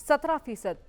17%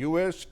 US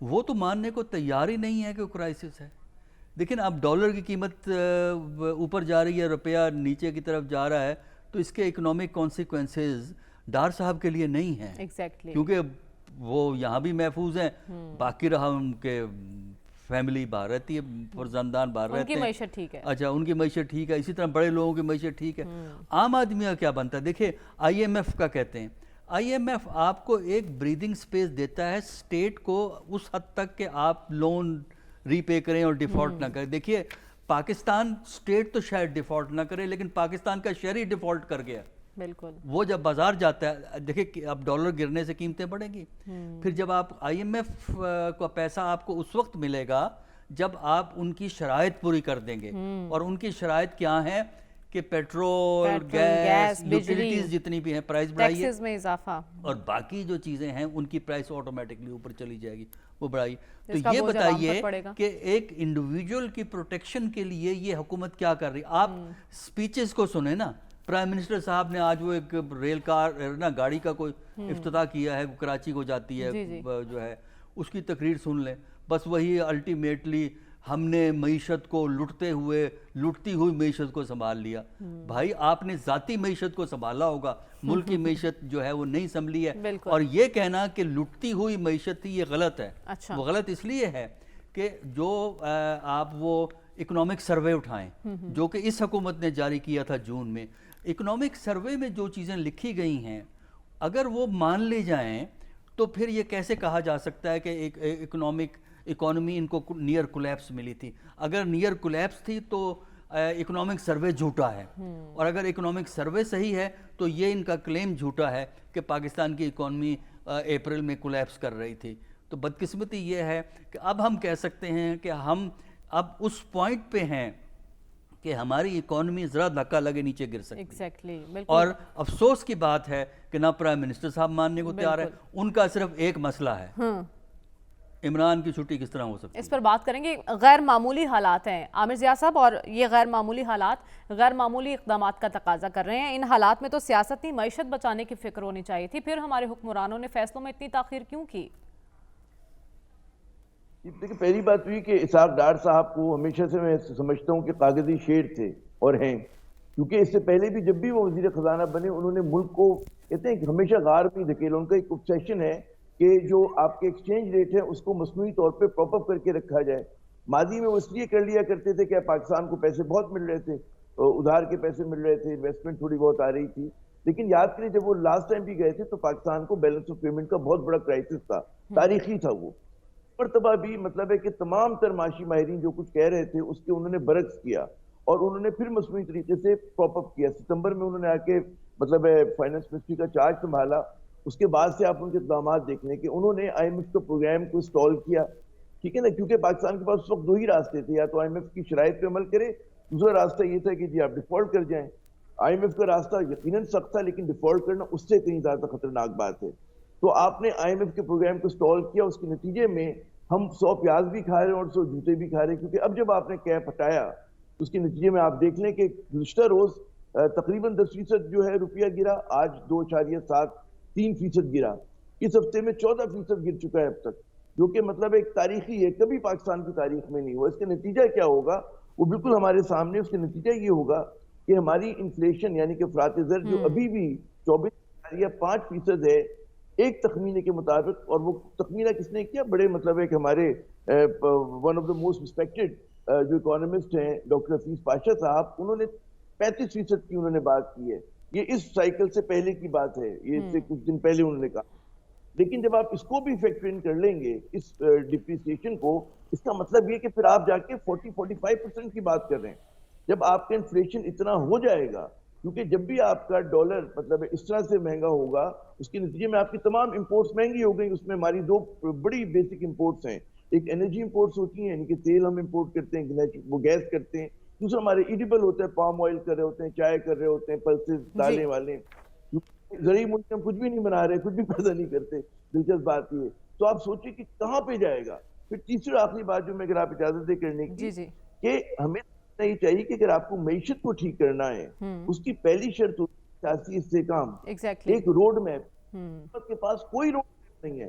وہ تو ماننے کو تیار ہی نہیں ہے کہ وہ کرائسس ہے. لیکن اب ڈالر کی قیمت اوپر جا رہی ہے, روپیہ نیچے کی طرف جا رہا ہے, تو اس کے اکنامک کانسیکوینسز ڈار صاحب کے لیے نہیں ہیں, کیونکہ وہ یہاں بھی محفوظ ہیں, باقی رہا ان کے فیملی باہر رہتی ہے, فرزندان باہر رہتے ہیں, ان کی معیشت ٹھیک ہے. اچھا, ان کی معیشت ٹھیک ہے, اسی طرح بڑے لوگوں کی معیشت ٹھیک ہے. عام آدمی کا کیا بنتا ہے؟ دیکھیں آئی ایم ایف کا کہتے ہیں, آئی ایم ایف آپ کو ایک بریدنگ سپیس دیتا ہے اسٹیٹ کو اس حد تک کہ آپ لون ری پے کریں اور ڈیفالٹ نہ کریں. دیکھیے پاکستان اسٹیٹ تو شاید ڈیفالٹ نہ کرے, لیکن پاکستان کا شہری ڈیفالٹ کر گیا. بالکل. وہ جب بازار جاتا ہے, دیکھیں اب ڈالر گرنے سے قیمتیں بڑھیں گی, پھر جب آپ آئی ایم ایف کا پیسہ آپ کو اس وقت ملے گا جب آپ ان کی شرائط پوری کر دیں گے. اور ان کی شرائط کیا ہیں کہ پیٹرول, گیس, یوٹیلیٹیز جتنی بھی ہیں پرائز بڑھائیے, ٹیکسز میں اضافہ, اور باقی جو چیزیں ہیں ان کی پرائس آٹومیٹکلی اوپر چلی جائے گی, وہ بڑھائی. تو یہ بتائیے کہ ایک انڈیویجول کی پروٹیکشن کے لیے یہ حکومت کیا کر رہی. آپ سپیچز کو سنیں نا, پرائم منسٹر صاحب نے آج وہ ایک ریل کار نا گاڑی کا کوئی افتتاح کیا ہے, کراچی کو جاتی ہے جو ہے, اس کی تقریر سن لیں. بس وہی الٹیمیٹلی ہم نے معیشت کو لٹتی ہوئی معیشت کو سنبھال لیا. بھائی آپ نے ذاتی معیشت کو سنبھالا ہوگا, ملک کی معیشت جو ہے وہ نہیں سنبھلی ہے. اور یہ کہنا کہ لٹتی ہوئی معیشت تھی, یہ غلط ہے. وہ غلط اس لیے ہے کہ جو آپ وہ اکنامک سروے اٹھائیں جو کہ اس حکومت نے جاری کیا تھا جون میں, اکنامک سروے میں جو چیزیں لکھی گئی ہیں اگر وہ مان لی جائیں تو پھر یہ کیسے کہا جا سکتا ہے کہ اکانومی ان کو نیئر کولیپس ملی تھی. اگر نیئر کولیپس تھی تو اکنامک سروے جھوٹا ہے, اور اگر اکنامک سروے صحیح ہے تو یہ ان کا کلیم جھوٹا ہے کہ پاکستان کی اکانومی اپریل میں کولیپس کر رہی تھی. تو بدقسمتی یہ ہے کہ اب ہم کہہ سکتے ہیں کہ ہم اب اس پوائنٹ پہ ہیں کہ ہماری اکانومی ذرا دھکا لگے نیچے گر سکتی ہے. اور افسوس کی بات ہے کہ نہ پرائم منسٹر صاحب ماننے کو تیار ہے. ان کا صرف ایک مسئلہ ہے, عمران کی چھٹی کس طرح ہو سکتی ہے. اس پر بات کریں گے. غیر معمولی حالات ہیں عامر ضیاء صاحب, اور یہ غیر معمولی حالات غیر معمولی اقدامات کا تقاضا کر رہے ہیں. ان حالات میں تو سیاست نہیں, معیشت بچانے کی فکر ہونی چاہیے تھی. پھر ہمارے حکمرانوں نے فیصلوں میں اتنی تاخیر کیوں کی؟ دیکھیں پہلی بات ہوئی کہ اسحاق ڈار صاحب کو ہمیشہ سے میں سمجھتا ہوں کہ کاغذی شیر تھے اور ہیں, کیونکہ اس سے پہلے بھی جب بھی وہ وزیر خزانہ بنے انہوں نے ملک کو کہتے ہیں کہ ہمیشہ غار میں دھکیلا. ان کا ایک obsession ہے کہ جو آپ کے ایکسچینج ریٹ ہے اس کو مصنوعی طور پہ پراپ اپ کر کے رکھا جائے. ماضی میں وہ اس لیے کر لیا کرتے تھے کہ پاکستان کو پیسے بہت مل رہے تھے, ادھار کے پیسے مل رہے تھے, انویسٹمنٹ تھوڑی بہت آ رہی تھی. لیکن یاد کریں جب وہ لاسٹ ٹائم بھی گئے تھے تو پاکستان کو بیلنس آف پیمنٹ کا بہت بڑا کرائسس تھا, تاریخی تھا. وہ مرتبہ بھی مطلب ہے کہ تمام تر معاشی ماہرین جو کچھ کہہ رہے تھے اس کے انہوں نے برعکس کیا, اور انہوں نے پھر مصنوعی طریقے سے پراپ اپ کیا. ستمبر میں انہوں نے آ کے مطلب ہے فائنانس منسٹری کا چارج سنبھالا. اس کے بعد سے آپ ان کے اقدامات دیکھ لیں کہ انہوں نے آئی ایم ایف کے پروگرام کو اسٹال کیا, ٹھیک ہے نا, کیونکہ پاکستان کے پاس اس وقت دو ہی راستے تھے, یا تو آئی ایم ایف کی شرائط پہ عمل کرے, دوسرا راستہ یہ تھا کہ جی آپ ڈیفالٹ کر جائیں. آئی ایم ایف کا راستہ یقیناً سخت تھا, لیکن ڈیفالٹ کرنا اس سے کہیں زیادہ خطرناک بات ہے. تو آپ نے آئی ایم ایف کے پروگرام کو اسٹال کیا, اس کے نتیجے میں ہم 100 پیاز بھی کھا رہے ہیں اور 100 جوتے بھی کھا رہے ہیں. کیونکہ اب جب آپ نے کیپ ہٹایا اس کے نتیجے میں آپ دیکھ لیں کہ گزشتہ روز تقریباً 10% جو ہے روپیہ گرا, آج 2.73% گرا. اس ہفتے میں 14% گر چکا ہے اب تک, جو کہ مطلب ایک تاریخی ہے, کبھی پاکستان کی تاریخ میں نہیں ہوا. اس کا نتیجہ کیا ہوگا وہ بالکل ہمارے سامنے. اس کا نتیجہ یہ ہوگا کہ ہماری انفلیشن یعنی کہ افراط زر جو ابھی بھی 24.5% ہے ایک تخمینے کے مطابق, اور وہ تخمینہ کس نے کیا, بڑے مطلب ہے کہ ہمارے one of the most respected جو اکانومسٹ ہیں ڈاکٹر حفیظ پاشا صاحب, انہوں نے 35% کی انہوں نے بات کی ہے. یہ اس سائیکل سے پہلے کی بات ہے, یہ اس سے کچھ دن پہلے انہوں نے کہا. لیکن جب آپ اس کو بھی فیکٹر ان کر لیں گے اس ڈپریسیشن کو, اس کا مطلب یہ کہ پھر آپ جا کے 40-45% کی بات کر رہے ہیں. جب آپ کا انفلیشن اتنا ہو جائے گا, کیونکہ جب بھی آپ کا ڈالر مطلب اس طرح سے مہنگا ہوگا, اس کے نتیجے میں آپ کی تمام امپورٹس مہنگی ہو گئی. اس میں ہماری دو بڑی بیسک امپورٹس ہیں, ایک انرجی امپورٹس ہوتی ہیں یعنی کہ تیل ہم امپورٹ کرتے ہیں, وہ گیس کرتے ہیں. دوسرا ہمارے ایڈیبل ہوتا ہے, پام آئل کر رہے ہوتے ہیں, چائے کر رہے ہوتے ہیں, پلسز, دالیں والے. زرعی ملک ہم کچھ بھی نہیں بنا رہے, کچھ بھی پیدا نہیں کرتے. دلچسپ بات یہ ہے. تو آپ سوچیں کہ کہاں پہ جائے گا. پھر تیسری آخری بات جو میں اگر آپ اجازت دے کرنے کی, کہ ہمیں یہ چاہیے کہ اگر آپ کو معیشت کو ٹھیک کرنا ہے, اس کی پہلی شرط سیاسی استحکام, ایک روڈ میپ. کے پاس کوئی روڈ میپ نہیں ہے.